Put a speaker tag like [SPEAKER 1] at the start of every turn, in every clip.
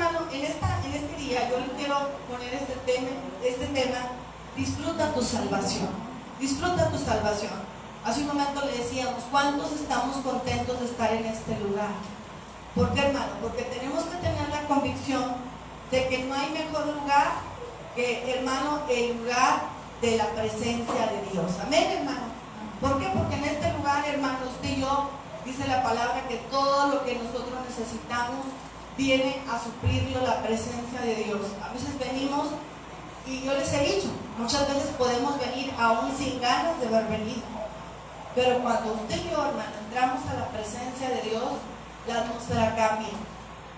[SPEAKER 1] hermano, en este día yo le quiero poner este tema, disfruta tu salvación. Disfruta tu salvación. Hace un momento le decíamos, ¿cuántos estamos contentos de estar en este lugar? ¿Por qué, hermano? Porque tenemos que tener la convicción de que no hay mejor lugar que, hermano, el lugar de la presencia de Dios. Amén, hermano. ¿Por qué? Porque en este lugar, hermano, usted y yo, dice la palabra que todo lo que nosotros necesitamos viene a suplirlo la presencia de Dios. A veces venimos, y yo les he dicho, muchas veces podemos venir aún sin ganas de haber venido. Pero cuando usted y yo, hermano, entramos a la presencia de Dios, la atmósfera cambia.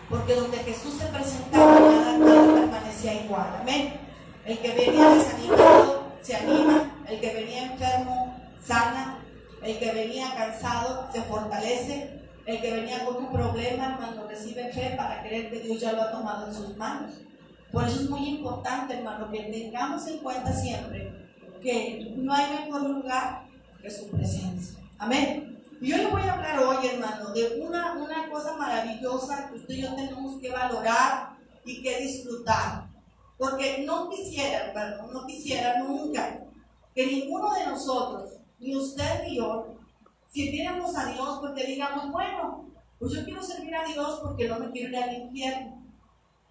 [SPEAKER 1] Porque donde Jesús se presentaba, nada permanecía igual. Amén. El que venía desanimado se anima, el que venía enfermo sana, el que venía cansado se fortalece, el que venía con un problema, hermano, recibe fe para creer que Dios ya lo ha tomado en sus manos. Por eso es muy importante, hermano, que tengamos en cuenta siempre que no hay mejor lugar que su presencia. Amén. Y yo le voy a hablar hoy, hermano, de una cosa maravillosa que usted y yo tenemos que valorar y que disfrutar. Porque no quisiera, hermano, no quisiera nunca que ninguno de nosotros, ni usted ni yo, sirviéramos a Dios porque digamos, bueno, pues yo quiero servir a Dios porque no me quiero ir al infierno,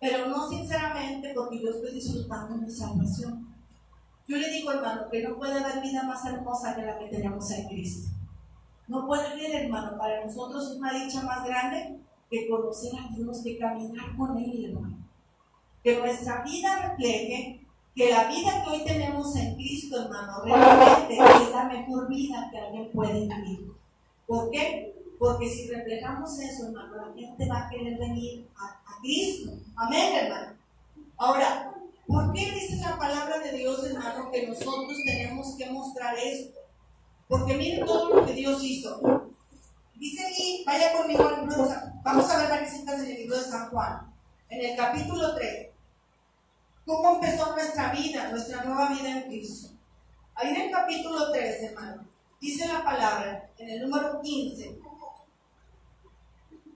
[SPEAKER 1] pero no sinceramente porque yo estoy disfrutando mi salvación. Yo le digo, hermano, que no puede haber vida más hermosa que la que tenemos en Cristo. No puede haber, hermano, para nosotros es una dicha más grande que conocer a Dios, que caminar con Él, hermano. Que nuestra vida refleje que la vida que hoy tenemos en Cristo, hermano, realmente es la mejor vida que alguien puede vivir. ¿Por qué? Porque si reflejamos eso, hermano, la gente va a querer venir a Cristo. Amén, hermano. Ahora, ¿por qué dice la palabra de Dios, hermano, que nosotros tenemos que mostrar esto? Porque miren todo lo que Dios hizo. Dice ahí, vaya conmigo al libro de San Juan. Vamos a ver varias citas en el libro de San Juan, en el capítulo 3. ¿Cómo empezó nuestra vida, nuestra nueva vida en Cristo? Ahí en el capítulo 3, hermano, dice la palabra, en el número 15,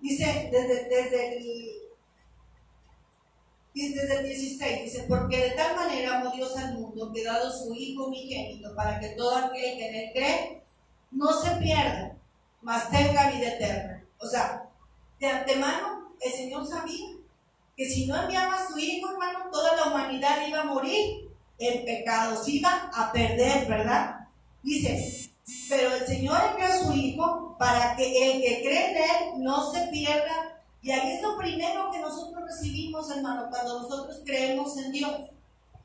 [SPEAKER 1] dice desde el 16, dice, porque de tal manera amó Dios al mundo, que dado su Hijo unigénito, para que todo aquel que en Él cree, no se pierda, mas tenga vida eterna. O sea, de antemano, el Señor sabía que si no enviaba a su Hijo, hermano, toda la humanidad iba a morir en pecados, iba a perder, ¿verdad? Dice, pero el Señor envió a su Hijo para que el que cree en Él no se pierda. Y ahí es lo primero que nosotros recibimos, hermano, cuando nosotros creemos en Dios.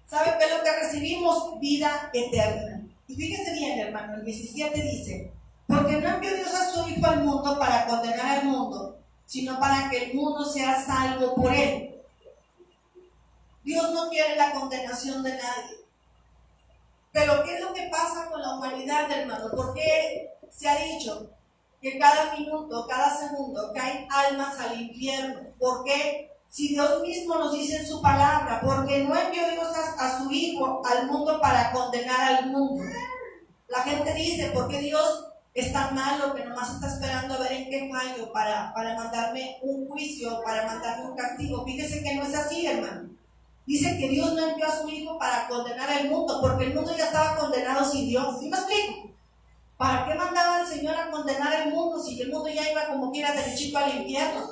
[SPEAKER 1] ¿Sabe qué es lo que recibimos? Vida eterna. Y fíjese bien, hermano, el 17 dice, porque no envió Dios a su Hijo al mundo para condenar al mundo, sino para que el mundo sea salvo por Él. Dios no quiere la condenación de nadie. Pero ¿qué es lo que pasa con la humanidad, hermano? ¿Por qué se ha dicho que cada minuto, cada segundo caen almas al infierno? ¿Por qué? Si Dios mismo nos dice en su palabra, porque no envió Dios a su Hijo al mundo para condenar al mundo. La gente dice, ¿por qué Dios es tan malo que nomás está esperando a ver en qué fallo para mandarme un juicio, para mandarme un castigo? Fíjese que no es así, hermano. Dice que Dios no envió a su Hijo para condenar al mundo, porque el mundo ya estaba condenado sin Dios. ¿Sí me explico? ¿Para qué mandaba el Señor a condenar al mundo si el mundo ya iba como quiera derechito al infierno?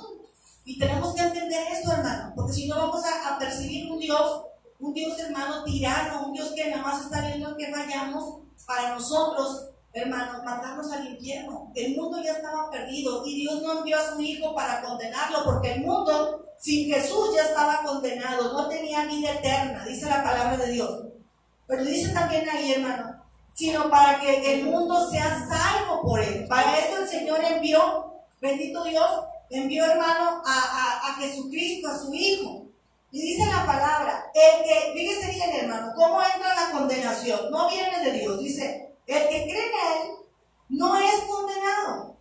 [SPEAKER 1] Y tenemos que entender esto, hermano, porque si no vamos a percibir un Dios, hermano, tirano, un Dios que nada más está viendo que vayamos para nosotros, hermano, mandarnos al infierno. El mundo ya estaba perdido y Dios no envió a su Hijo para condenarlo, porque el mundo sin Jesús ya estaba condenado, no tenía vida eterna, dice la palabra de Dios. Pero dice también ahí, hermano, sino para que el mundo sea salvo por Él. Para eso el Señor envió, bendito Dios, envió, hermano, a Jesucristo, a su Hijo. Y dice la palabra, el que, fíjese bien, hermano, cómo entra la condenación, no viene de Dios. Dice, el que cree en Él no es condenado,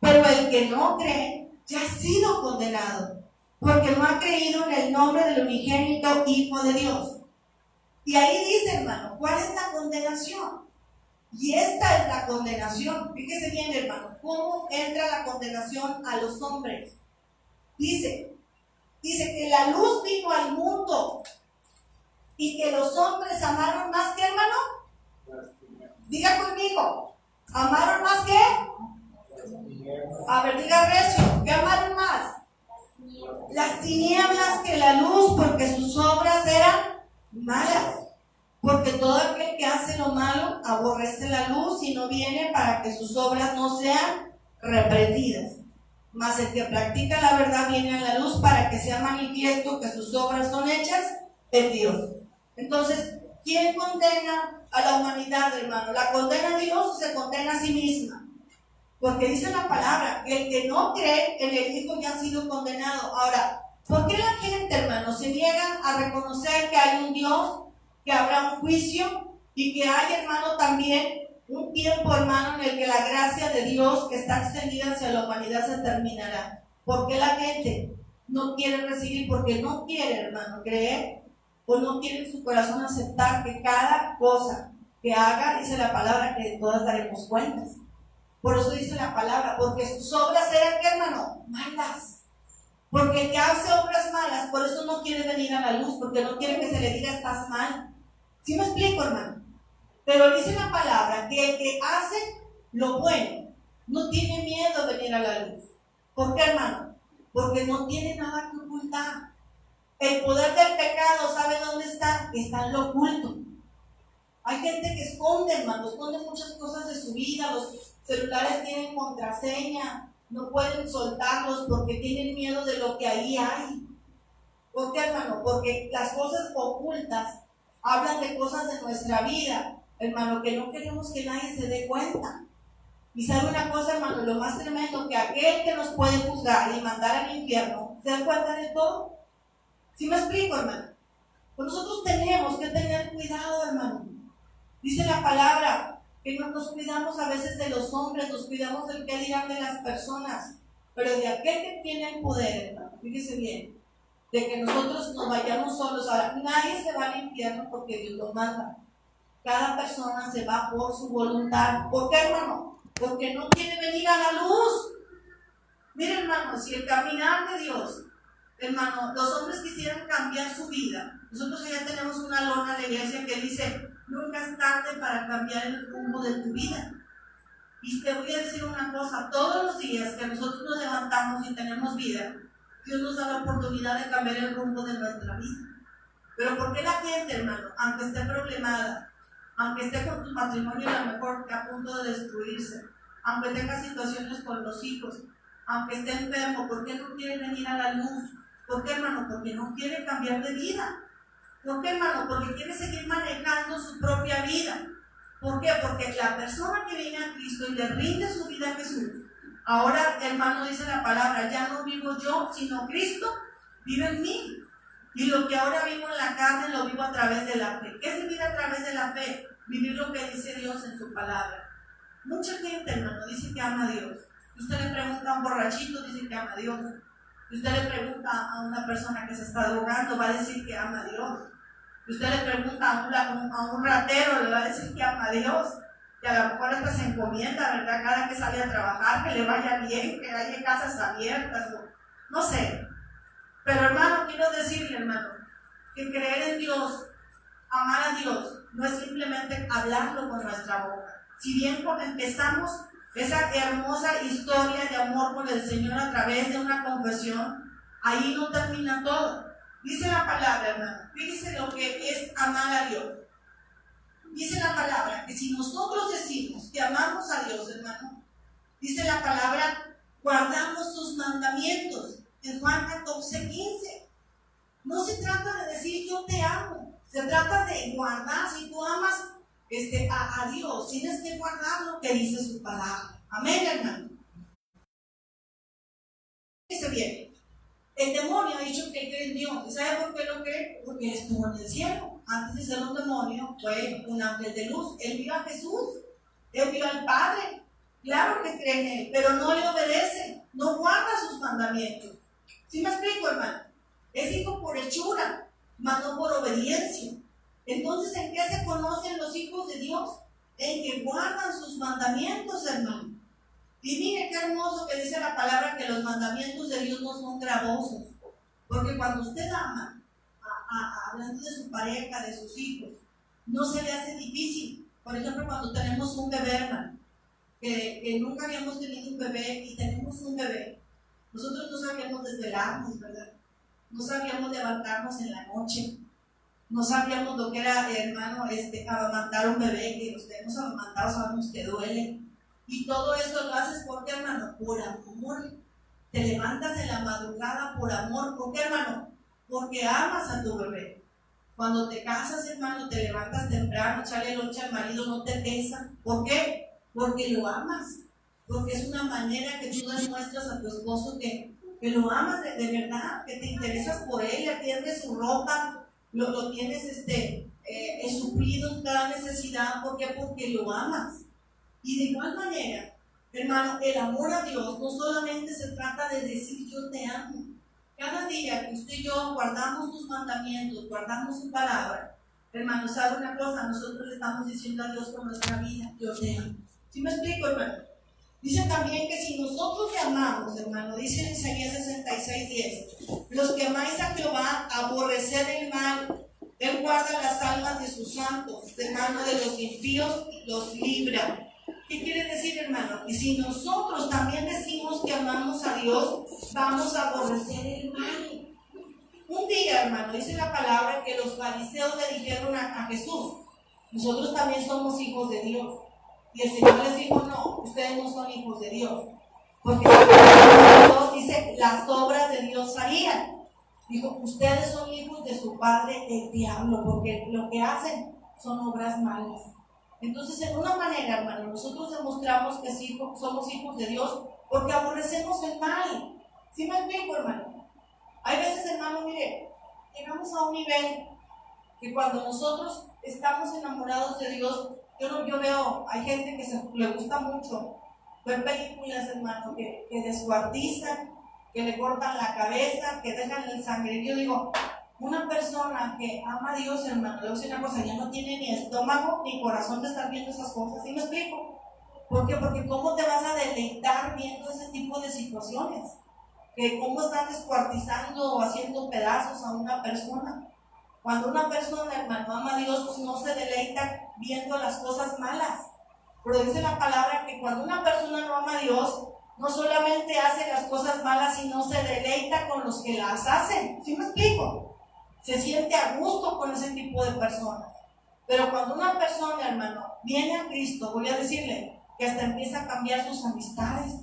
[SPEAKER 1] pero el que no cree ya ha sido condenado, porque no ha creído en el nombre del unigénito Hijo de Dios. Y ahí dice, hermano, ¿cuál es la condenación? Y esta es la condenación. Fíjese bien, hermano, cómo entra la condenación a los hombres. Dice, Dice que la luz vino al mundo y que los hombres amaron más que, hermano. Diga conmigo, ¿amaron más que? A ver, diga recio, ¿qué amaron más? Las tinieblas que la luz, porque sus obras eran malas. Porque todo aquel que hace lo malo aborrece la luz y no viene para que sus obras no sean reprendidas. Mas el que practica la verdad viene a la luz para que sea manifiesto que sus obras son hechas en Dios. Entonces, ¿quién condena a la humanidad, hermano? ¿La condena a Dios o se condena a sí misma? Porque dice la palabra que el que no cree en el Hijo ya ha sido condenado. Ahora, ¿por qué la gente, hermano, se niega a reconocer que hay un Dios, que habrá un juicio y que hay, hermano, también un tiempo, hermano, en el que la gracia de Dios que está extendida hacia la humanidad se terminará? ¿Por qué la gente no quiere recibir? Porque no quiere, hermano, creer, o no quiere en su corazón aceptar que cada cosa que haga, dice la palabra, que de todas daremos cuentas. Por eso dice la palabra, porque sus obras eran, ¿qué, hermano? Malas. Porque el que hace obras malas, por eso no quiere venir a la luz, porque no quiere que se le diga estás mal. ¿Sí me explico, hermano? Pero dice la palabra que el que hace lo bueno no tiene miedo de venir a la luz. ¿Por qué, hermano? Porque no tiene nada que ocultar. El poder del pecado, ¿sabe dónde está? Está en lo oculto. Hay gente que esconde, hermano, esconde muchas cosas de su vida. Los celulares tienen contraseña, no pueden soltarlos porque tienen miedo de lo que ahí hay. ¿Por qué, hermano? Porque las cosas ocultas hablan de cosas de nuestra vida, hermano, que no queremos que nadie se dé cuenta. Y sabe una cosa, hermano, lo más tremendo, que aquel que nos puede juzgar y mandar al infierno, ¿se da cuenta de todo? ¿Sí me explico, hermano? Pues nosotros tenemos que tener cuidado, hermano. Dice la palabra que no nos cuidamos a veces de los hombres, nos cuidamos del que dirán de las personas, pero de aquel que tiene el poder, hermano, fíjese bien, de que nosotros nos vayamos solos. Ahora, nadie se va al infierno porque Dios lo manda. Cada persona se va por su voluntad. ¿Por qué, hermano? Porque no quiere venir a la luz. Mira, hermano, si el caminar de Dios, hermano, los hombres quisieran cambiar su vida. Nosotros ya tenemos una lona de la iglesia que dice: nunca es tarde para cambiar el rumbo de tu vida. Y te voy a decir una cosa: todos los días que nosotros nos levantamos y tenemos vida, Dios nos da la oportunidad de cambiar el rumbo de nuestra vida. Pero ¿por qué la gente, hermano, aunque esté problemada, aunque esté con su matrimonio a lo mejor que a punto de destruirse, aunque tenga situaciones con los hijos, aunque esté enfermo, ¿por qué no quiere venir a la luz? ¿Por qué, hermano? Porque no quiere cambiar de vida. ¿Por qué, hermano? Porque quiere seguir manejando su propia vida. ¿Por qué? Porque la persona que viene a Cristo y le rinde su vida a Jesús, ahora, hermano, dice la palabra: ya no vivo yo, sino Cristo vive en mí. Y lo que ahora vivo en la carne lo vivo a través de la fe. ¿Qué es vivir a través de la fe? Vivir lo que dice Dios en su palabra. Mucha gente, hermano, dice que ama a Dios. Usted le pregunta a un borrachito, dice que ama a Dios. Usted le pregunta a una persona que se está drogando, va a decir que ama a Dios. Usted le pregunta a un ratero, le va a decir que ama a Dios. Y a lo mejor hasta se encomienda, ¿verdad? Cada que sale a trabajar, que le vaya bien, que haya casas abiertas, no sé. Pero, hermano, quiero decirle, hermano, que creer en Dios, amar a Dios, no es simplemente hablarlo con nuestra boca. Si bien empezamos esa hermosa historia de amor por el Señor a través de una confesión, ahí no termina todo. Dice la palabra, hermano, fíjese lo que es amar a Dios. Dice la palabra que si nosotros decimos que amamos a Dios, hermano, dice la palabra, guardamos sus mandamientos. En Juan 14:15. No se trata de decir yo te amo, se trata de guardar. Si tú amas a Dios, tienes que guardar lo que dice su palabra. Amén, hermano. Fíjese bien, el demonio ha dicho que cree en Dios. ¿Y sabe por qué lo cree? Porque él estuvo en el cielo. Antes de ser un demonio, fue un ángel de luz. Él vio a Jesús, él vio al Padre. Claro que cree en él, pero no le obedece, no guarda sus mandamientos. ¿Sí me explico, hermano? Es hijo por hechura, mas no por obediencia. Entonces, ¿en qué se conocen los hijos de Dios? En que guardan sus mandamientos, hermano. Y mire qué hermoso que dice la palabra, que los mandamientos de Dios no son gravosos. Porque cuando usted ama, hablando de su pareja, de sus hijos, no se le hace difícil. Por ejemplo, cuando tenemos un bebé, hermano, que nunca habíamos tenido un bebé y tenemos un bebé, nosotros no sabíamos desvelarnos, ¿verdad? No sabíamos levantarnos en la noche, no sabíamos lo que era, hermano, amamantar un bebé, que los que hemos amamantado sabemos que duele. Y todo eso lo haces porque, hermano, por amor. Te levantas en la madrugada por amor. ¿Por qué, hermano? Porque amas a tu bebé. Cuando te casas, hermano, te levantas temprano, echarle lonche al marido no te pesa. ¿Por qué? Porque lo amas. Porque es una manera que tú demuestras a tu esposo que lo amas de verdad, que te interesas por él, le atiendes su ropa, lo tienes suplido en cada necesidad. ¿Por qué? Porque lo amas. Y de igual manera, hermano, el amor a Dios no solamente se trata de decir yo te amo. Cada día que usted y yo guardamos sus mandamientos, guardamos su palabra, hermano, ¿sabe una cosa? Nosotros le estamos diciendo a Dios con nuestra vida, yo te amo. ¿Sí me explico, hermano? Dice también que si nosotros le amamos, hermano, dice en Isaías 66:10, los que amáis a Jehová, aborreced el mal, Él guarda las almas de sus santos, de mano de los impíos los libra. ¿Qué quiere decir, hermano? Y si nosotros también decimos que amamos a Dios, vamos a aborrecer el mal. Un día, hermano, dice la palabra que los fariseos le dijeron a Jesús, nosotros también somos hijos de Dios. Y el Señor les dijo, no, ustedes no son hijos de Dios. Porque Dios dice, las obras de Dios harían. Dijo, ustedes son hijos de su padre, el diablo, porque lo que hacen son obras malas. Entonces, en una manera, hermano, nosotros demostramos que sí, somos hijos de Dios porque aborrecemos el mal. ¿Sí me explico, hermano? Hay veces, hermano, mire, llegamos a un nivel que cuando nosotros estamos enamorados de Dios, yo veo, hay gente que le gusta mucho ver películas, hermano, que descuartizan, que le cortan la cabeza, que dejan el sangre. Yo digo, una persona que ama a Dios, hermano, le voy a decir una cosa, ya no tiene ni estómago ni corazón de estar viendo esas cosas. ¿Sí me explico? ¿Por qué? Porque ¿cómo te vas a deleitar viendo ese tipo de situaciones? Que cómo están descuartizando o haciendo pedazos a una persona. Cuando una persona, hermano, ama a Dios, pues no se deleita viendo las cosas malas. Pero dice la palabra que cuando una persona no ama a Dios, no solamente hace las cosas malas, sino se deleita con los que las hacen. ¿Sí me explico? Se siente a gusto con ese tipo de personas. Pero cuando una persona, hermano, viene a Cristo, voy a decirle que hasta empieza a cambiar sus amistades,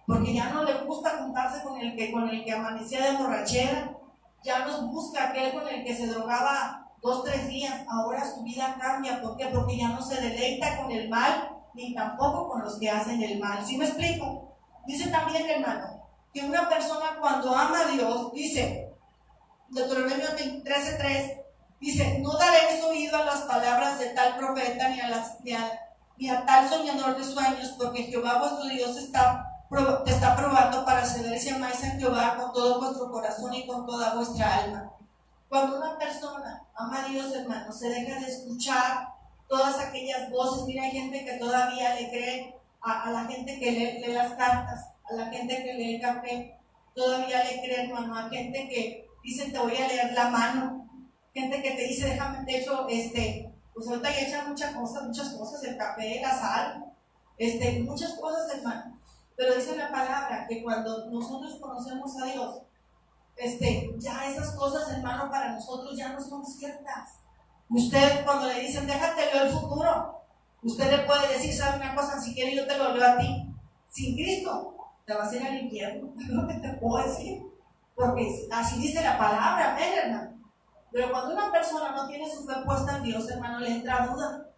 [SPEAKER 1] porque ya no le gusta juntarse con el que amanecía de borrachera, ya no busca aquel con el que se drogaba 2-3 días. Ahora su vida cambia. ¿Por qué? Porque ya no se deleita con el mal, ni tampoco con los que hacen el mal. ¿Sí me explico? Dice también, hermano, que una persona cuando ama a Dios, dice Deuteronomio 13:3, dice, no daréis oído a las palabras de tal profeta ni a tal soñador de sueños, porque Jehová vuestro Dios te está probando para saber si amáis a Jehová con todo vuestro corazón y con toda vuestra alma. Cuando una persona ama a Dios, hermano, se deja de escuchar todas aquellas voces. Mira, hay gente que todavía le cree a la gente que lee las cartas, a la gente que lee el café, todavía le cree, hermano, a gente que dicen te voy a leer la mano, gente que te dice déjame, de hecho, pues ahorita ya echan muchas cosas, el café, la sal, muchas cosas, hermano. Pero dice la palabra que cuando nosotros conocemos a Dios, ya esas cosas, hermano, para nosotros ya no son ciertas. Usted cuando le dicen déjate leo el futuro, usted le puede decir, ¿sabe una cosa? Si quieres yo te lo leo a ti. Sin Cristo te vas a ir al infierno, es lo que te puedo decir. Porque así dice la palabra, hermano. Pero cuando una persona no tiene su fe puesta en Dios, hermano, le entra duda.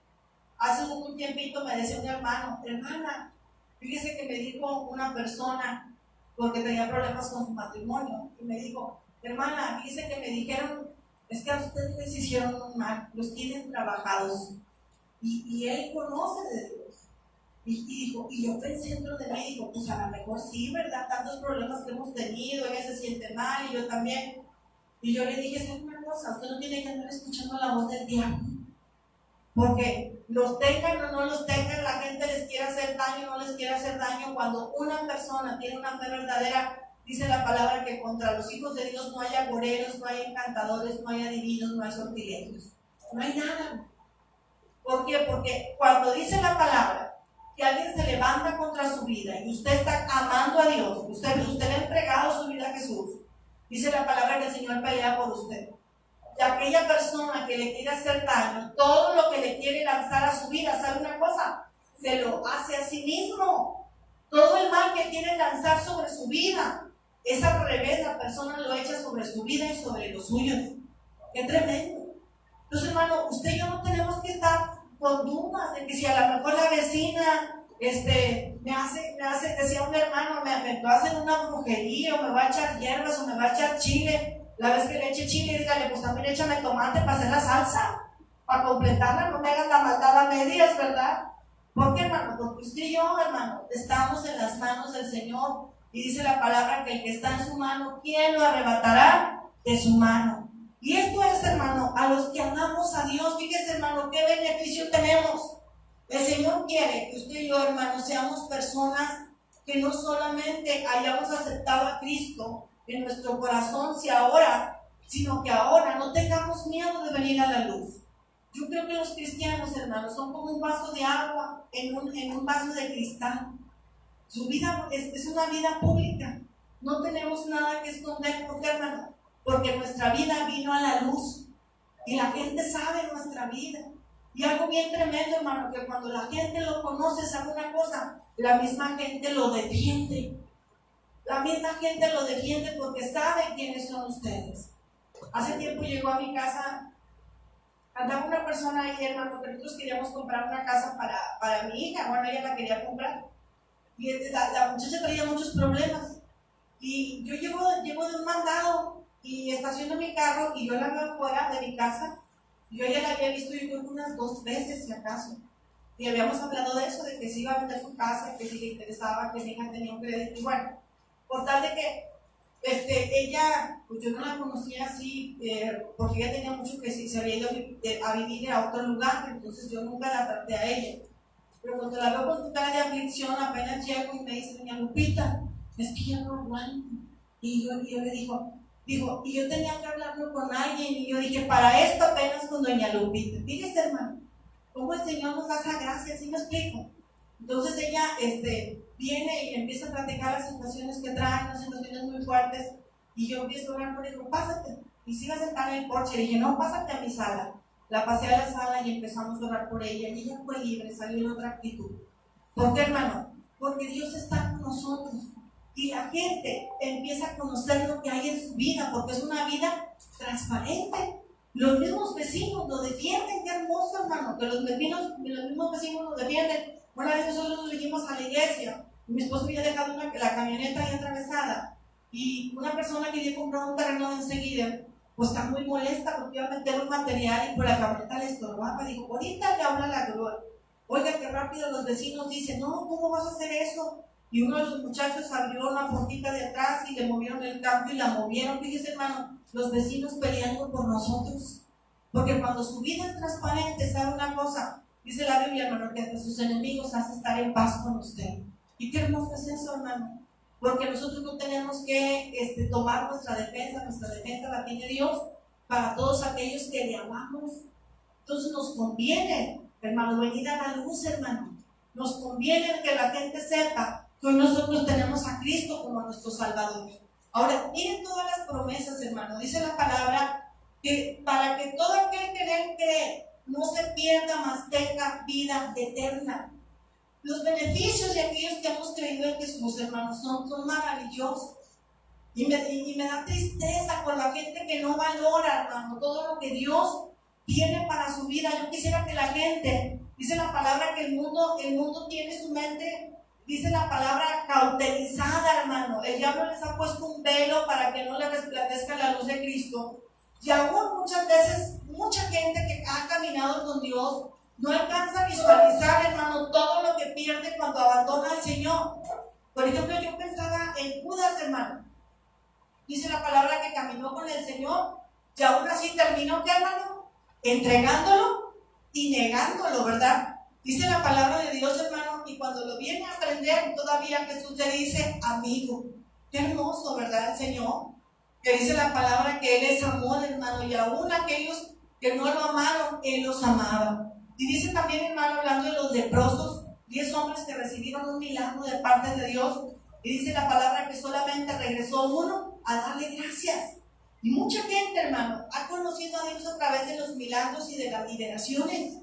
[SPEAKER 1] Hace un tiempito me decía un hermano, hermana, fíjese que me dijo una persona, porque tenía problemas con su matrimonio, y me dijo, hermana, fíjese que me dijeron, es que a ustedes les hicieron un mal, los tienen trabajados, y él conoce de Dios. Y dijo, y yo pensé dentro de mí, digo, pues a lo mejor sí, ¿verdad? Tantos problemas que hemos tenido, ella se siente mal y yo también. Y yo le dije, ¿sabe una cosa? Usted no tiene que andar escuchando la voz del diablo. Porque los tengan o no los tengan, la gente les quiere hacer daño o no les quiere hacer daño. Cuando una persona tiene una fe verdadera, Dice la palabra que contra los hijos de Dios no hay agoreros, no hay encantadores, no hay adivinos, no hay sortilegios. No hay nada. ¿Por qué? Porque cuando dice la palabra que alguien se levanta contra su vida y usted está amando a Dios, usted le ha entregado su vida a Jesús, dice la palabra que el Señor pelea por usted. Y aquella persona que le quiere hacer daño, todo lo que le quiere lanzar a su vida, ¿sabe una cosa? Se lo hace a sí mismo. Todo el mal que quiere lanzar sobre su vida, es al revés, la persona lo echa sobre su vida y sobre los suyos. ¡Qué tremendo! Entonces, hermano, usted y yo no tenemos que estar con dudas de que si a lo mejor la vecina me hace, decía un hermano, me va a hacer una brujería, o me va a echar hierbas, o me va a echar chile. La vez que le eche chile, dígale, pues también échame tomate para hacer la salsa, para completarla, no me hagan la maldad a medias, ¿verdad? ¿Por qué, hermano? Porque usted y yo, hermano, estamos en las manos del Señor. Y dice la palabra que el que está en su mano, ¿quién lo arrebatará de su mano? Y esto es, hermano, a los que amamos a Dios. Fíjese, hermano, qué beneficio tenemos. El Señor quiere que usted y yo, hermano, seamos personas que no solamente hayamos aceptado a Cristo en nuestro corazón, sino que ahora no tengamos miedo de venir a la luz. Yo creo que los cristianos, hermanos, son como un vaso de agua en un vaso de cristal. Su vida es una vida pública. No tenemos nada que esconder. ¿Por qué, hermano? Porque nuestra vida vino a la luz y la gente sabe nuestra vida. Y algo bien tremendo, hermano, que cuando la gente lo conoce, ¿sabe una cosa? La misma gente lo defiende. La misma gente lo defiende porque sabe quiénes son ustedes. Hace tiempo llegó a mi casa, andaba una persona ahí, hermano, que nosotros queríamos comprar una casa para mi hija. Bueno, ella la quería comprar. Y la muchacha traía muchos problemas. Y yo llego de un mandado y estaciono mi carro y yo la veo afuera de mi casa. Yo ya la había visto, yo creo que unas 2 veces, si acaso. Y habíamos hablado de eso, de que se iba a vender su casa, que si le interesaba, que mi hija tenía un crédito. Y bueno, por tal de que ella, pues yo no la conocía así, porque ella tenía mucho que se había ido a vivir a otro lugar, entonces yo nunca la traté a ella. Pero cuando la veo con su cara de aflicción, apenas llego y me dice, doña Lupita, es que ya no aguanto. Y yo le digo, y yo tenía que hablarlo con alguien, y yo dije, para esto apenas con doña Lupita. Fíjese, hermano, cómo el Señor nos da esa gracia, ¿sí me explico? Entonces ella viene y empieza a platicar las situaciones que trae, unas situaciones muy fuertes, y yo empiezo a orar por ella, digo, pásate. Y se iba a sentar en el porche, y dije, no, pásate a mi sala. La pasé a la sala y empezamos a orar por ella, y ella fue libre, salió en otra actitud. ¿Por qué, hermano? Porque Dios está con nosotros. Y la gente empieza a conocer lo que hay en su vida, porque es una vida transparente. Los mismos vecinos lo defienden. Qué hermoso, hermano, que los mismos vecinos lo defienden. Una vez nosotros nos vinimos a la iglesia, y mi esposo había dejado la camioneta ahí atravesada, y una persona quería comprar un terreno enseguida, pues está muy molesta porque iba a meter un material y por la camioneta le estorbaba. Dijo, ahorita le habla la grúa. Oiga, qué rápido los vecinos dicen, no, ¿cómo vas a hacer eso? Y uno de los muchachos abrió una puertita de atrás y le movieron el cambio y la movieron. Fíjese, hermano, los vecinos peleando por nosotros. Porque cuando su vida es transparente, ¿sabe una cosa? Dice la Biblia, hermano, que hasta sus enemigos hace estar en paz con usted. ¿Y qué hermoso es eso, hermano? Porque nosotros no tenemos que tomar nuestra defensa la tiene Dios para todos aquellos que le amamos. Entonces nos conviene, hermano, venir a la luz, hermano. Nos conviene que la gente sepa que hoy nosotros tenemos a Cristo como nuestro Salvador. Ahora, miren todas las promesas, hermano. Dice la palabra que para que todo aquel que en él cree no se pierda, mas tenga vida eterna. Los beneficios de aquellos que hemos creído en Jesús, hermanos, son maravillosos. Y me da tristeza por la gente que no valora, hermano, todo lo que Dios tiene para su vida. Yo quisiera que la gente, dice la palabra que el mundo tiene su mente, dice la palabra cauterizada, hermano. El diablo les ha puesto un velo para que no le resplandezca la luz de Cristo. Y aún muchas veces, mucha gente que ha caminado con Dios no alcanza a visualizar, hermano, todo lo que pierde cuando abandona al Señor. Por ejemplo, yo pensaba en Judas, hermano. Dice la palabra que caminó con el Señor y aún así terminó, ¿qué, hermano? Entregándolo y negándolo, ¿verdad? Dice la palabra de Dios, hermano, y cuando lo viene a aprender, todavía Jesús le dice amigo. Qué hermoso, ¿verdad, el Señor? Que dice la palabra que Él es amor, hermano, y aún aquellos que no lo amaron, Él los amaba. Y dice también, hermano, hablando de los leprosos, 10 hombres que recibieron un milagro de parte de Dios, y dice la palabra que solamente regresó uno a darle gracias. Y mucha gente, hermano, ha conocido a Dios a través de los milagros y de las liberaciones.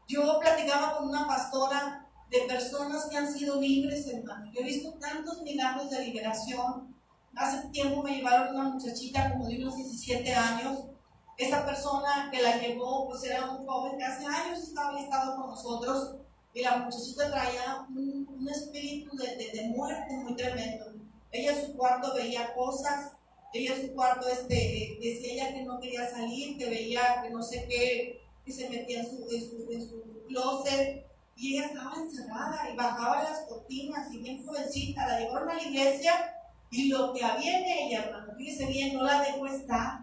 [SPEAKER 1] Yo platicaba con una pastora de personas que han sido libres, hermano. Yo he visto tantos milagros de liberación. Hace tiempo me llevaron una muchachita como de unos 17 años. Esa persona que la llevó, pues era un joven que hace años había estado con nosotros, y la muchachita traía un espíritu de muerte muy tremendo. Ella en su cuarto veía cosas, ella en su cuarto decía ella que no quería salir, que veía que no sé qué, que se metía en su closet, y ella estaba encerrada y bajaba las cortinas, y bien jovencita, la llevaron a la iglesia, y lo que había en ella, hermano, fíjese bien, no la dejó estar.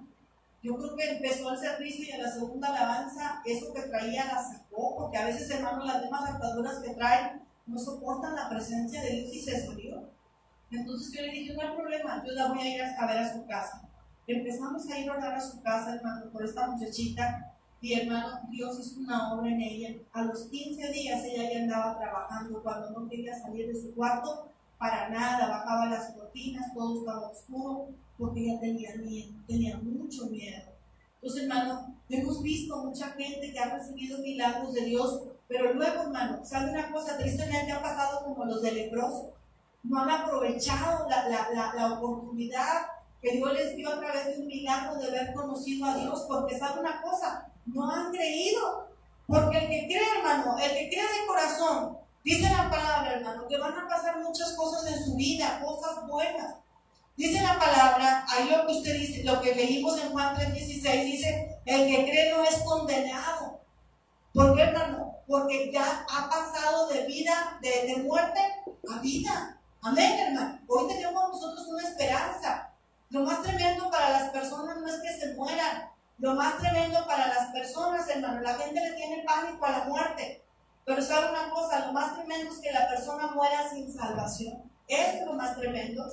[SPEAKER 1] Yo creo que empezó el servicio y a la segunda alabanza, eso que traía la sacó, porque a veces, hermano, las mismas ataduras que traen no soportan la presencia de Dios y se salió. Entonces yo le dije, no hay problema, yo la voy a ir a ver a su casa. Empezamos a ir a orar a su casa, hermano, por esta muchachita, y hermano, Dios hizo una obra en ella. A los 15 días ella ya andaba trabajando, cuando no quería salir de su cuarto, para nada, bajaba las cortinas, todo estaba oscuro, porque ella tenía miedo, tenía mucho miedo. Entonces, hermano, hemos visto mucha gente que ha recibido milagros de Dios, pero luego, hermano, ¿sabe una cosa? Tristemente ha pasado como los del leproso. No han aprovechado la oportunidad que Dios les dio a través de un milagro de haber conocido a Dios, porque ¿sabe una cosa? No han creído. Porque el que cree, hermano, el que cree de corazón, dice la palabra, hermano, que van a pasar muchas cosas en su vida, cosas buenas. Dice la palabra, ahí lo que usted dice, lo que leímos en Juan 3:16, dice, el que cree no es condenado. ¿Por qué, hermano? Porque ya ha pasado de vida, de muerte a vida. Amén, hermano. Hoy tenemos nosotros una esperanza. Lo más tremendo para las personas no es que se mueran. Lo más tremendo para las personas, hermano, la gente le tiene pánico a la muerte. Pero sabe una cosa, lo más tremendo es que la persona muera sin salvación. Es lo más tremendo.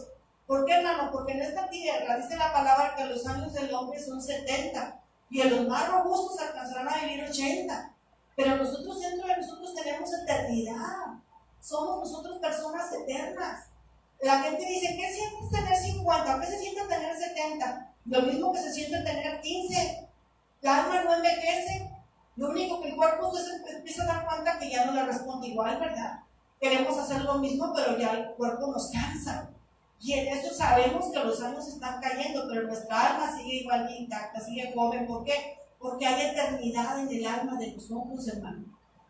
[SPEAKER 1] ¿Por qué, hermano? Porque en esta tierra dice la palabra que los años del hombre son 70 y en los más robustos alcanzarán a vivir 80. Pero nosotros dentro de nosotros tenemos eternidad. Somos nosotros personas eternas. La gente dice, ¿qué sientes tener 50? ¿Qué se siente tener 70? Lo mismo que se siente tener 15. La alma no envejece. Lo único que el cuerpo se empieza a dar cuenta que ya no le responde igual, ¿verdad? Queremos hacer lo mismo, pero ya el cuerpo nos cansa. Y en eso sabemos que los años están cayendo, pero nuestra alma sigue igual de intacta, sigue joven. ¿Por qué? Porque hay eternidad en el alma de nosotros, hermano.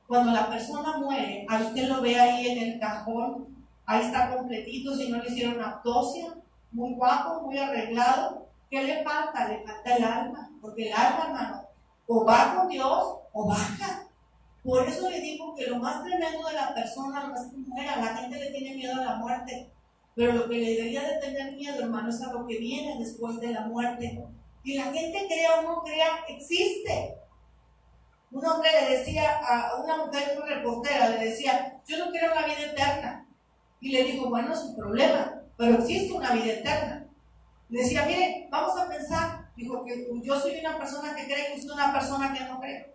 [SPEAKER 1] Cuando la persona muere, a usted lo ve ahí en el cajón, ahí está completito, si no le hicieron autopsia, muy guapo, muy arreglado. ¿Qué le falta? Le falta el alma, porque el alma, hermano, o va con Dios o baja. Por eso le digo que lo más tremendo de la persona no es que muera. La gente le tiene miedo a la muerte, pero lo que le debería de tener miedo, hermano, es a lo que viene después de la muerte. Y la gente crea o no crea, existe. Un hombre le decía a una mujer, una reportera, le decía, yo no quiero una vida eterna. Y le dijo, bueno, es un problema, pero existe una vida eterna. Le decía, mire, vamos a pensar. Dijo que yo soy una persona que cree, que usted es una persona que no cree.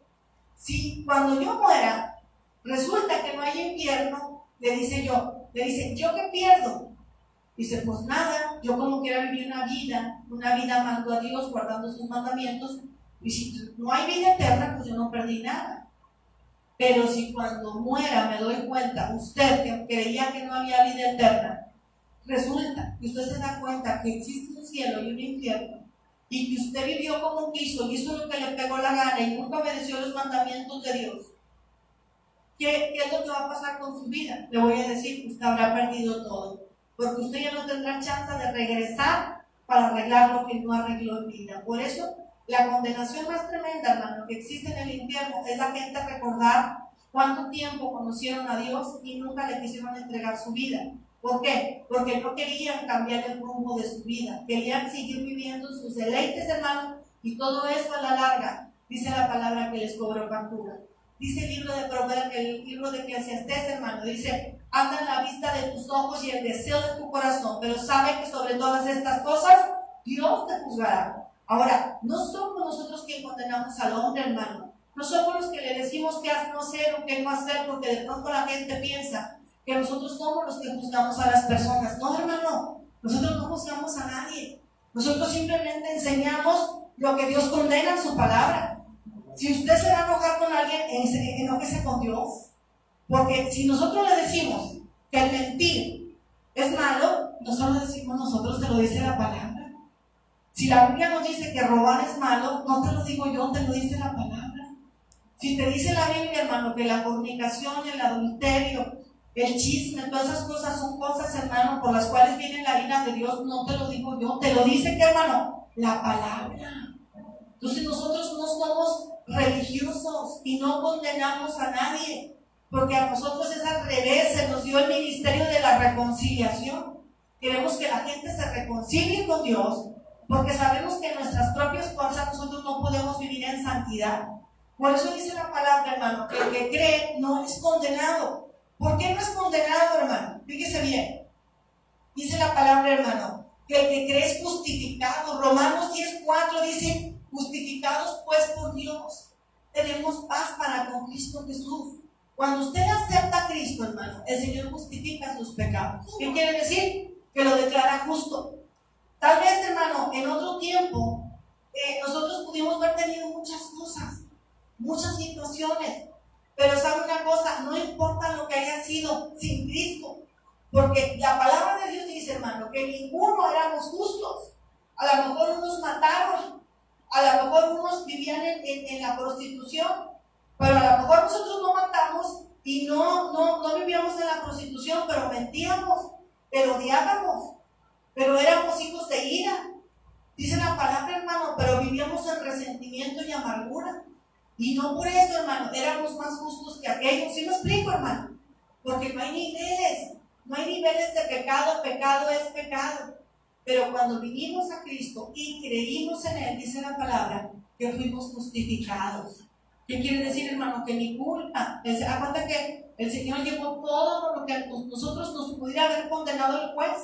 [SPEAKER 1] Si cuando yo muera, resulta que no hay infierno, le dice, ¿yo qué pierdo? Dice, pues nada, yo como quiera vivir una vida amando a Dios, guardando sus mandamientos, y si no hay vida eterna, pues yo no perdí nada. Pero si cuando muera me doy cuenta, usted que creía que no había vida eterna, resulta que usted se da cuenta que existe un cielo y un infierno, y que usted vivió como quiso, hizo lo que le pegó la gana y nunca obedeció los mandamientos de Dios, ¿qué es lo que va a pasar con su vida? Le voy a decir, usted habrá perdido todo, porque usted ya no tendrá chance de regresar para arreglar lo que no arregló en vida. Por eso, la condenación más tremenda, hermano, que existe en el infierno es la gente recordar cuánto tiempo conocieron a Dios y nunca le quisieron entregar su vida. ¿Por qué? Porque no querían cambiar el rumbo de su vida, querían seguir viviendo sus deleites, hermano, y todo eso a la larga, dice la palabra, que les cobró factura. Dice el libro de Proverbios, el libro de Eclesiastés, hermano, dice, anda en la vista de tus ojos y el deseo de tu corazón, pero sabe que sobre todas estas cosas Dios te juzgará. Ahora, no somos nosotros quien condenamos al hombre, hermano. No somos los que le decimos qué no hacer o qué no hacer, porque de pronto la gente piensa que nosotros somos los que juzgamos a las personas. No, hermano, nosotros no juzgamos a nadie. Nosotros simplemente enseñamos lo que Dios condena en su palabra. Si usted se va a enojar con alguien, enójese con Dios. Porque si nosotros le decimos que el mentir es malo, no solo decimos nosotros, te lo dice la palabra. Si la Biblia nos dice que robar es malo, no te lo digo yo, te lo dice la palabra. Si te dice la Biblia, hermano, que la fornicación, el adulterio, el chisme, todas esas cosas son cosas, hermano, por las cuales viene la ira de Dios, no te lo digo yo, te lo dice, ¿qué, hermano? La palabra. Entonces nosotros no somos religiosos y no condenamos a nadie, porque a nosotros es al revés, se nos dio el ministerio de la reconciliación. Queremos que la gente se reconcilie con Dios, porque sabemos que en nuestras propias fuerzas nosotros no podemos vivir en santidad. Por eso dice la palabra, hermano, que el que cree no es condenado. ¿Por qué no es condenado, hermano? Fíjese bien. Dice la palabra, hermano, que el que cree es justificado. Romanos 10:4 dice, justificados pues por Dios, tenemos paz para con Cristo Jesús. Cuando usted acepta a Cristo, hermano, el Señor justifica sus pecados. ¿Qué quiere decir? Que lo declara justo. Tal vez, hermano, en otro tiempo, nosotros pudimos haber tenido muchas cosas, muchas situaciones, pero sabe una cosa, no importa lo que haya sido sin Cristo, porque la palabra de Dios dice, hermano, que ninguno éramos justos. A lo mejor unos mataron, a lo mejor unos vivían en la prostitución, pero a lo mejor nosotros no matamos y no vivíamos en la prostitución, pero mentíamos, pero odiábamos, pero éramos hijos de ira. Dice la palabra, hermano, pero vivíamos en resentimiento y amargura. Y no por eso, hermano, éramos más justos que aquellos. ¿Sí me explico, hermano? Porque no hay niveles de pecado. Pecado es pecado. Pero cuando vinimos a Cristo y creímos en Él, dice la palabra, que fuimos justificados. ¿Qué quiere decir, hermano? Que mi culpa, acuérdate que el Señor llevó todo lo que nosotros nos pudiera haber condenado el juez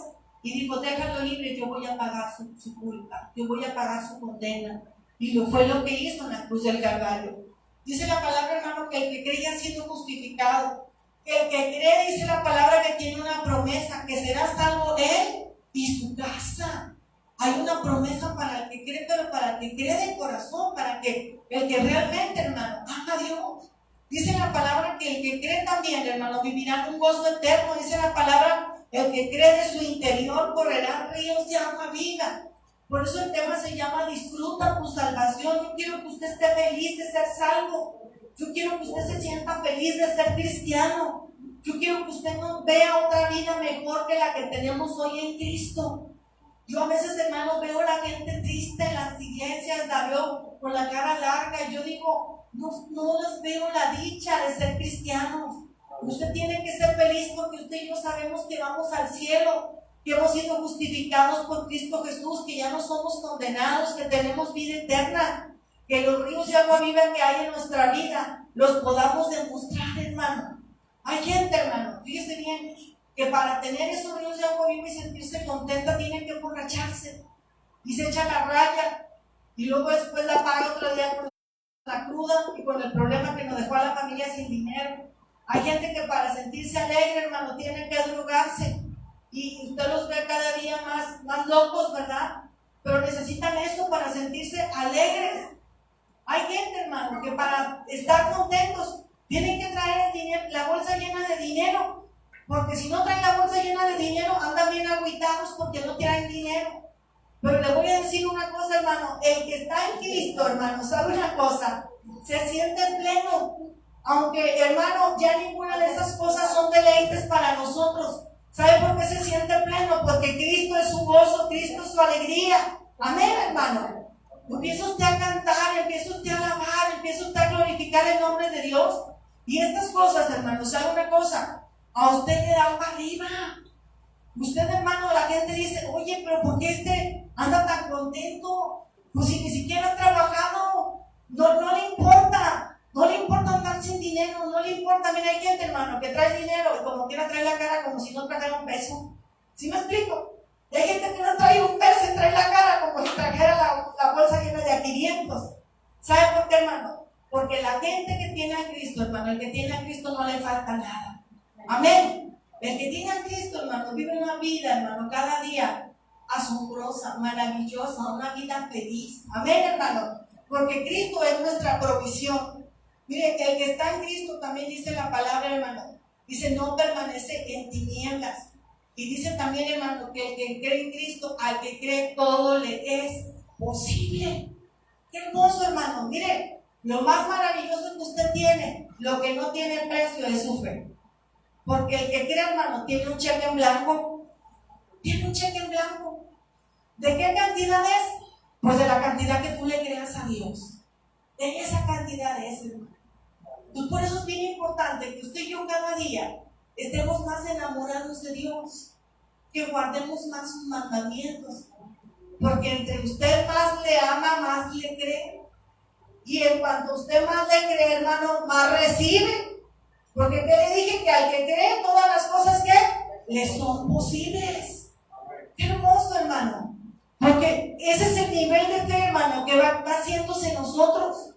[SPEAKER 1] y dijo, déjalo libre, yo voy a pagar su culpa, yo voy a pagar su condena. Y fue lo que hizo en la cruz del Calvario. Dice la palabra, hermano, que el que cree ya siendo justificado, que el que cree, dice la palabra, que tiene una promesa, que será salvo él y su casa. Hay una promesa para el que cree, pero para el que cree de corazón, para que el que realmente, hermano, ama a Dios. Dice la palabra que el que cree también, hermano, vivirá en un gozo eterno. Dice la palabra, el que cree de su interior correrán ríos de agua viva. Por eso el tema se llama disfruta tu salvación. Yo quiero que usted esté feliz de ser salvo. Yo quiero que usted se sienta feliz de ser cristiano. Yo quiero que usted no vea otra vida mejor que la que tenemos hoy en Cristo. Yo a veces, hermano, veo a la gente triste en las iglesias, la veo con la cara larga, y yo digo, no les veo la dicha de ser cristianos. Usted tiene que ser feliz porque usted y yo sabemos que vamos al cielo, que hemos sido justificados por Cristo Jesús, que ya no somos condenados, que tenemos vida eterna, que los ríos de agua viva que hay en nuestra vida los podamos demostrar, hermano. Hay gente, hermano, fíjese bien, que para tener esos ríos de agua viva y sentirse contenta tiene que emborracharse y se echa la raya y luego después la paga otro día con la cruda y con el problema que nos dejó a la familia sin dinero. Hay gente que para sentirse alegre, hermano, tiene que drogarse y usted los ve cada día más locos, ¿verdad? Pero necesitan eso para sentirse alegres. Hay gente, hermano, que para estar contentos tienen que traer el dinero, la bolsa llena de dinero, porque si no traen la bolsa llena de dinero andan bien agüitados porque no traen dinero. Pero le voy a decir una cosa, hermano, el que está en Cristo, hermano, sabe una cosa, se siente pleno, aunque, hermano, ya ninguna de esas cosas son deleites para nosotros. ¿Sabe por qué se siente pleno? Porque Cristo es su gozo, Cristo es su alegría. Amén, hermano. Empieza usted a cantar, empieza usted a alabar, empieza usted a glorificar el nombre de Dios. Y estas cosas, hermano, ¿sabe una cosa? A usted le dan para arriba. Usted, hermano, la gente dice, oye, pero ¿por qué anda tan contento? Pues si ni siquiera ha trabajado, no le importa andar sin dinero, no le importa importa, mira, hay gente, hermano, que trae dinero y como quiera trae la cara como si no trajera un peso. ¿Sí me explico? Y hay gente que no trae un peso y trae la cara como si trajera la bolsa llena de 500. ¿Sabe por qué, hermano? Porque la gente que tiene a Cristo, hermano, el que tiene a Cristo no le falta nada. Amén. El que tiene a Cristo, hermano, vive una vida, hermano, cada día asombrosa, maravillosa, una vida feliz. Amén, hermano. Porque Cristo es nuestra provisión. Mire, el que está en Cristo también dice la palabra, hermano. Dice, no permanece en tinieblas. Y dice también, hermano, que el que cree en Cristo, al que cree, todo le es posible. Qué hermoso, hermano. Mire, lo más maravilloso que usted tiene, lo que no tiene precio es su fe. Porque el que cree, hermano, tiene un cheque en blanco. Tiene un cheque en blanco. ¿De qué cantidad es? Pues de la cantidad que tú le creas a Dios. De esa cantidad es, hermano. Pues por eso es bien importante que usted y yo cada día estemos más enamorados de Dios, que guardemos más sus mandamientos. Porque entre usted más le ama, más le cree. Y en cuanto usted más le cree, hermano, más recibe. Porque ¿qué le dije? Que al que cree, todas las cosas que le son posibles. Qué hermoso, hermano. Porque ese es el nivel de fe, hermano, que va haciéndose en nosotros.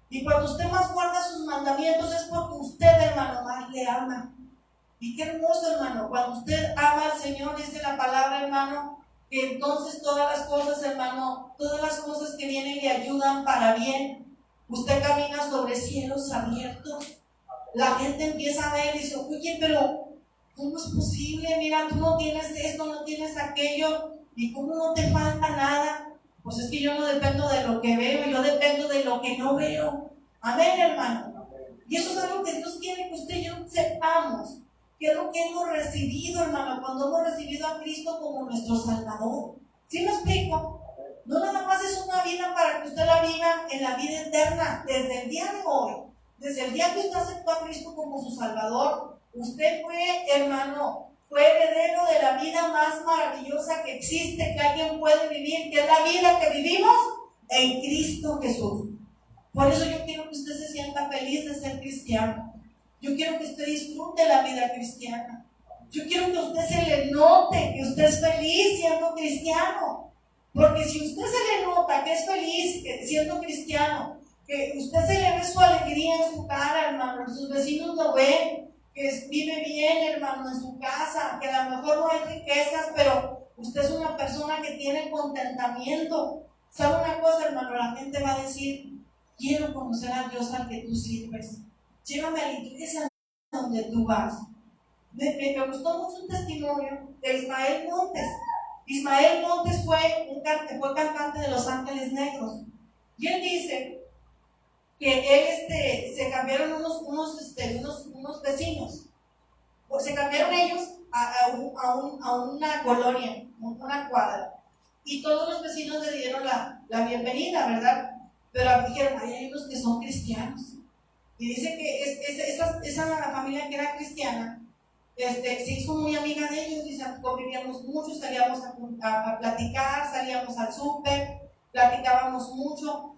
[SPEAKER 1] Y cuando usted más guarda sus mandamientos es porque usted, hermano, más le ama. Y qué hermoso, hermano, cuando usted ama al Señor, dice la palabra, hermano, que entonces todas las cosas, hermano, todas las cosas que vienen le ayudan para bien. Usted camina sobre cielos abiertos. La gente empieza a ver y dice, oye, pero ¿cómo es posible? Mira, tú no tienes esto, no tienes aquello, ¿y cómo no te falta nada? Pues es que yo no dependo de lo que veo, yo dependo de lo que no veo. Amén, hermano. Y eso es algo que Dios quiere que usted y yo sepamos, que es lo que hemos recibido, hermano, cuando hemos recibido a Cristo como nuestro Salvador. ¿Sí me explico? No nada más es una vida para que usted la viva en la vida eterna, desde el día de hoy. Desde el día que usted aceptó a Cristo como su Salvador, usted fue, hermano, fue heredero de la vida más maravillosa que existe, que alguien puede vivir, que es la vida que vivimos en Cristo Jesús. Por eso yo quiero que usted se sienta feliz de ser cristiano. Yo quiero que usted disfrute la vida cristiana. Yo quiero que a usted se le note que usted es feliz siendo cristiano. Porque si usted se le nota que es feliz siendo cristiano, que usted se le ve su alegría en su cara, hermano, sus vecinos lo ven, que vive bien, hermano, en su casa, que a lo mejor no hay riquezas, pero usted es una persona que tiene contentamiento. ¿Sabe una cosa, hermano? La gente va a decir, quiero conocer al Dios al que tú sirves. Llévame a la iglesia donde tú vas. Me gustó mucho un testimonio de Ismael Montes. Ismael Montes fue cantante de Los Ángeles Negros. Y él dice que él se cambiaron unos vecinos, o se cambiaron ellos a una colonia, una cuadra, y todos los vecinos le dieron la bienvenida, ¿verdad? Pero dijeron, hay unos que son cristianos, y dice que esa familia que era cristiana se hizo muy amiga de ellos, dice, convivíamos mucho, salíamos a platicar, salíamos al súper, platicábamos mucho.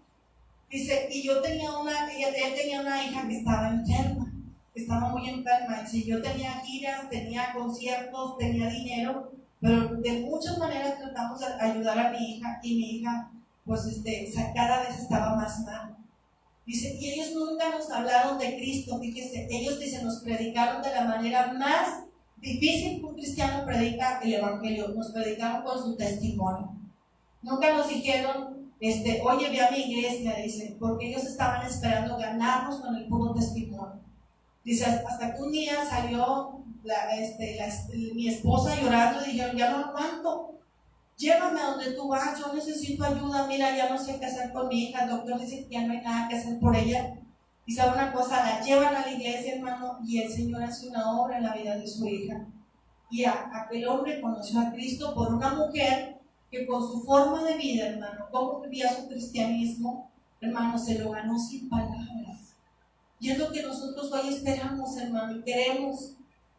[SPEAKER 1] Dice, y él tenía una hija que estaba enferma, que estaba muy enferma. Dice, yo tenía giras, tenía conciertos, tenía dinero, pero de muchas maneras tratamos de ayudar a mi hija, y mi hija, pues, cada vez estaba más mal. Dice, y ellos nunca nos hablaron de Cristo, fíjese, ellos, dice, nos predicaron de la manera más difícil que un cristiano predica el Evangelio, nos predicaron con su testimonio. Nunca nos dijeron, oye, ve a mi iglesia, dice, porque ellos estaban esperando ganarnos con el puro testimonio. Dice, hasta que un día salió mi esposa llorando y dijeron, ya no aguanto, llévame a donde tú vas, yo necesito ayuda, mira, ya no sé qué hacer con mi hija, el doctor dice que ya no hay nada que hacer por ella. Y sabe una cosa, la llevan a la iglesia, hermano, y el Señor hace una obra en la vida de su hija. Y aquel hombre conoció a Cristo por una mujer que con su forma de vida, hermano, cómo vivía su cristianismo, hermano, se lo ganó sin palabras. Y es lo que nosotros hoy esperamos, hermano, y queremos.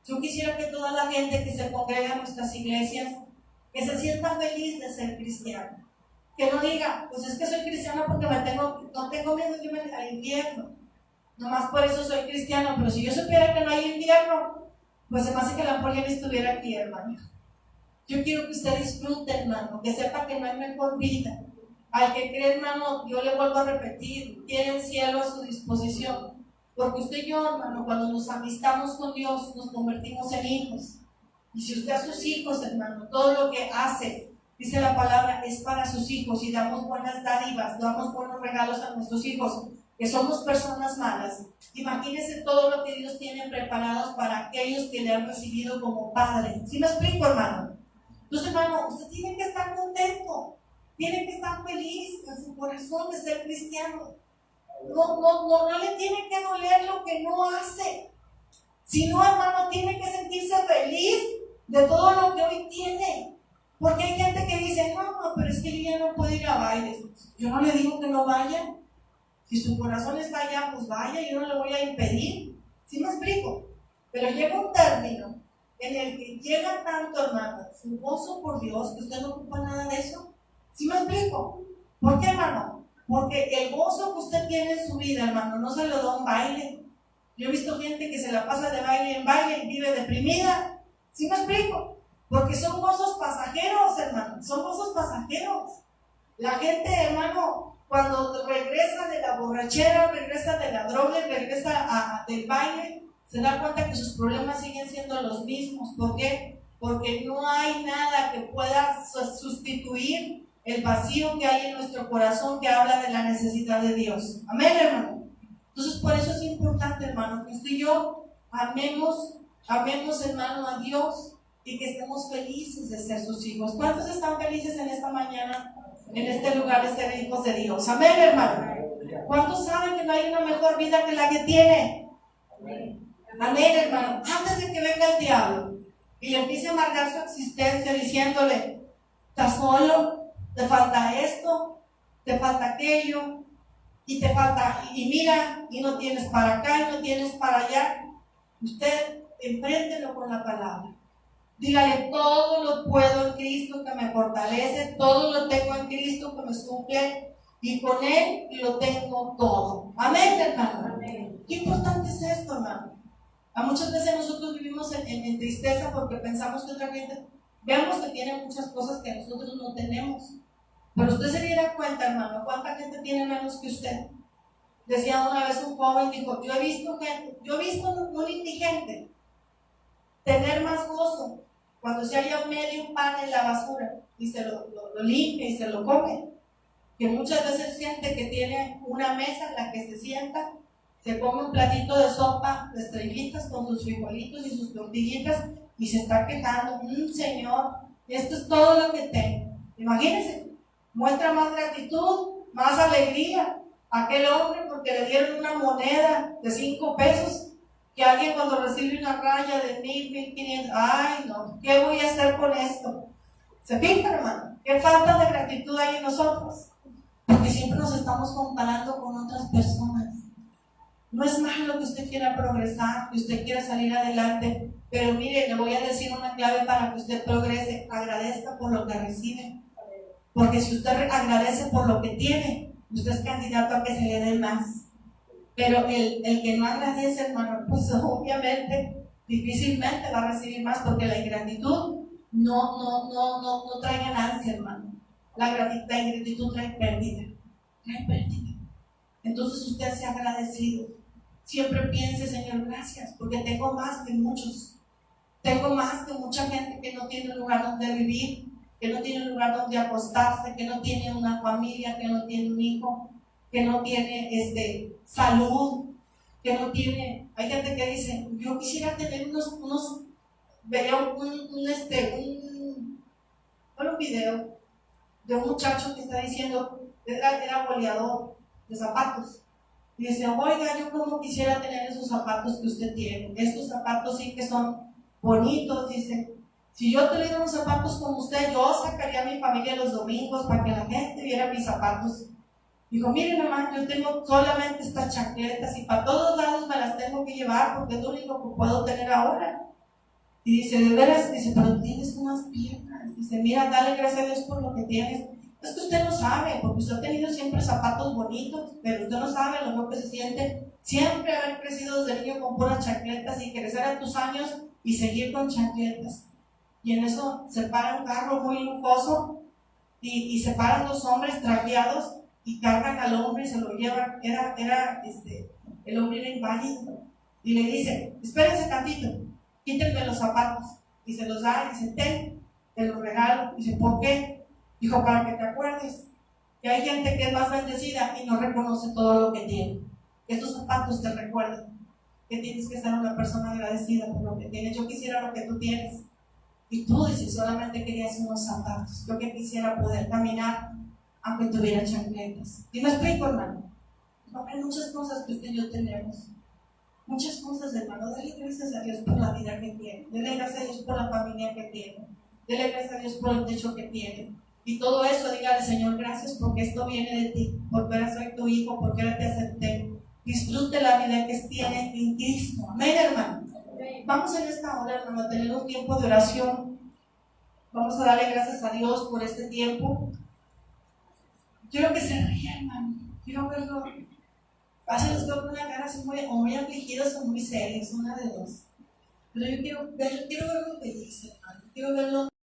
[SPEAKER 1] Yo quisiera que toda la gente que se congrega en nuestras iglesias, que se sienta feliz de ser cristiano. Que no diga, pues es que soy cristiano porque no tengo miedo de irme al infierno. nomás por eso soy cristiano, pero si yo supiera que no hay infierno, pues se me hace que la mejor ya no estuviera aquí, hermano. Yo quiero que usted disfrute, hermano, que sepa que no hay mejor vida. Al que cree, hermano, yo le vuelvo a repetir, tiene el cielo a su disposición. Porque usted y yo, hermano, cuando nos amistamos con Dios, nos convertimos en hijos. Y si usted a sus hijos, hermano, todo lo que hace, dice la palabra, es para sus hijos, y damos buenas dádivas, damos buenos regalos a nuestros hijos, que somos personas malas. Imagínense todo lo que Dios tiene preparados para aquellos que le han recibido como padre. ¿Sí me explico, hermano? Entonces, hermano, usted tiene que estar contento, tiene que estar feliz en su corazón de ser cristiano. No le tiene que doler lo que no hace, sino, hermano, tiene que sentirse feliz de todo lo que hoy tiene. Porque hay gente que dice, no, pero es que yo ya no puedo ir a bailes. Yo no le digo que no vaya. Si su corazón está allá, pues vaya, yo no le voy a impedir. ¿Sí me explico? Pero llega un término en el que llega tanto, hermano, su gozo por Dios, que usted no ocupa nada de eso. ¿Sí me explico? ¿Por qué, hermano? Porque el gozo que usted tiene en su vida, hermano, no se lo da un baile. Yo he visto gente que se la pasa de baile en baile y vive deprimida. ¿Sí me explico? Porque son gozos pasajeros, hermano, son gozos pasajeros. La gente, hermano, cuando regresa de la borrachera, regresa de la droga, regresa del baile, se da cuenta que sus problemas siguen siendo los mismos. ¿Por qué? Porque no hay nada que pueda sustituir el vacío que hay en nuestro corazón, que habla de la necesidad de Dios. Amén, hermano. Entonces, por eso es importante, hermano, que usted y yo amemos, hermano, a Dios, y que estemos felices de ser sus hijos. ¿Cuántos están felices en esta mañana, en este lugar, de ser hijos de Dios? Amén, hermano. ¿Cuántos saben que no hay una mejor vida que la que tiene? Amén, hermano. Antes de que venga el diablo y le empiece a amargar su existencia diciéndole, estás solo, te falta esto, te falta aquello, y te falta, y mira, y no tienes para acá, y no tienes para allá. Usted enfréntelo con la palabra. Dígale, todo lo puedo en Cristo que me fortalece, todo lo tengo en Cristo que me suple, y con Él lo tengo todo. Amén, hermano. Amén. Qué importante es esto, hermano. A muchas veces nosotros vivimos en tristeza porque pensamos que otra gente, vemos que tiene muchas cosas que nosotros no tenemos. Pero usted se diera cuenta, hermano, ¿cuánta gente tiene menos que usted? Decía una vez un joven, dijo, yo he visto un indigente tener más gozo cuando se halla medio pan en la basura y se lo limpia y se lo come, que muchas veces siente que tiene una mesa en la que se sienta, se come un platito de sopa de estrellitas con sus frijolitos y sus tortillitas y se está quejando, Señor, esto es todo lo que tengo. Imagínense, muestra más gratitud, más alegría aquel hombre porque le dieron una moneda de 5 pesos, que alguien cuando recibe una raya de 1,000, 1,500, ay no, ¿qué voy a hacer con esto? ¿Se fijan, hermano? ¿Qué falta de gratitud hay en nosotros? Porque siempre nos estamos comparando con otras personas. No es malo que usted quiera progresar, que usted quiera salir adelante, pero mire, le voy a decir una clave para que usted progrese: agradezca por lo que recibe. Porque si usted agradece por lo que tiene, usted es candidato a que se le dé más. Pero el que no agradece, hermano, pues obviamente difícilmente va a recibir más, porque la ingratitud no trae ganancia, hermano. La ingratitud trae pérdida. Entonces usted sea agradecido. Siempre piense, Señor, gracias, porque tengo más que muchos. Tengo más que mucha gente que no tiene un lugar donde vivir, que no tiene un lugar donde acostarse, que no tiene una familia, que no tiene un hijo, que no tiene salud, que no tiene. Hay gente que dice, yo quisiera tener veía un video de un muchacho que está diciendo, era boleador de zapatos, y dice, oiga, yo como quisiera tener esos zapatos que usted tiene, estos zapatos sí que son bonitos. Dice, si yo tuviera unos zapatos como usted, yo sacaría a mi familia los domingos para que la gente viera mis zapatos. Dijo, mire mamá, yo tengo solamente estas chancletas y para todos lados me las tengo que llevar porque es lo único que puedo tener ahora. Y dice, de veras, dice, pero tienes unas piernas. Dice, mira, dale gracias a Dios por lo que tienes. Es que usted no sabe, porque usted ha tenido siempre zapatos bonitos, pero usted no sabe lo que se siente siempre haber crecido desde niño con puras chancletas y crecer a tus años y seguir con chancletas. Y en eso se para un carro muy lujoso y se paran dos hombres trajeados y cargan al hombre y se lo llevan. El hombre era inválido y le dice: espérense tantito, quítenme los zapatos, y se los da y dice: ten, te los regalo. Dice: ¿por qué? Dijo: para que te acuerdes que hay gente que es más bendecida y no reconoce todo lo que tiene. Que estos zapatos te recuerden que tienes que ser una persona agradecida por lo que tienes. Yo quisiera lo que tú tienes. Y tú dices: solamente querías unos zapatos. Yo que quisiera poder caminar aunque tuviera chancletas. ¿Y me explico, hermano? Hay muchas cosas que usted y yo tenemos. Muchas cosas, hermano. Dale gracias a Dios por la vida que tiene. Dale gracias a Dios por la familia que tiene. Dale gracias a Dios por el techo que tiene. Y todo eso, dígale: Señor, gracias porque esto viene de ti, porque ahora soy tu hijo, porque ahora te acepté. Disfrute la vida que tiene en Cristo. Amén, hermano. Vamos en esta hora, hermano, a tener un tiempo de oración. Vamos a darle gracias a Dios por este tiempo. Quiero que se ría, hermano. Quiero verlo. A veces los veo con una cara así muy afligidos o muy serios, una de dos. Pero yo quiero verlo feliz, hermano. Quiero verlo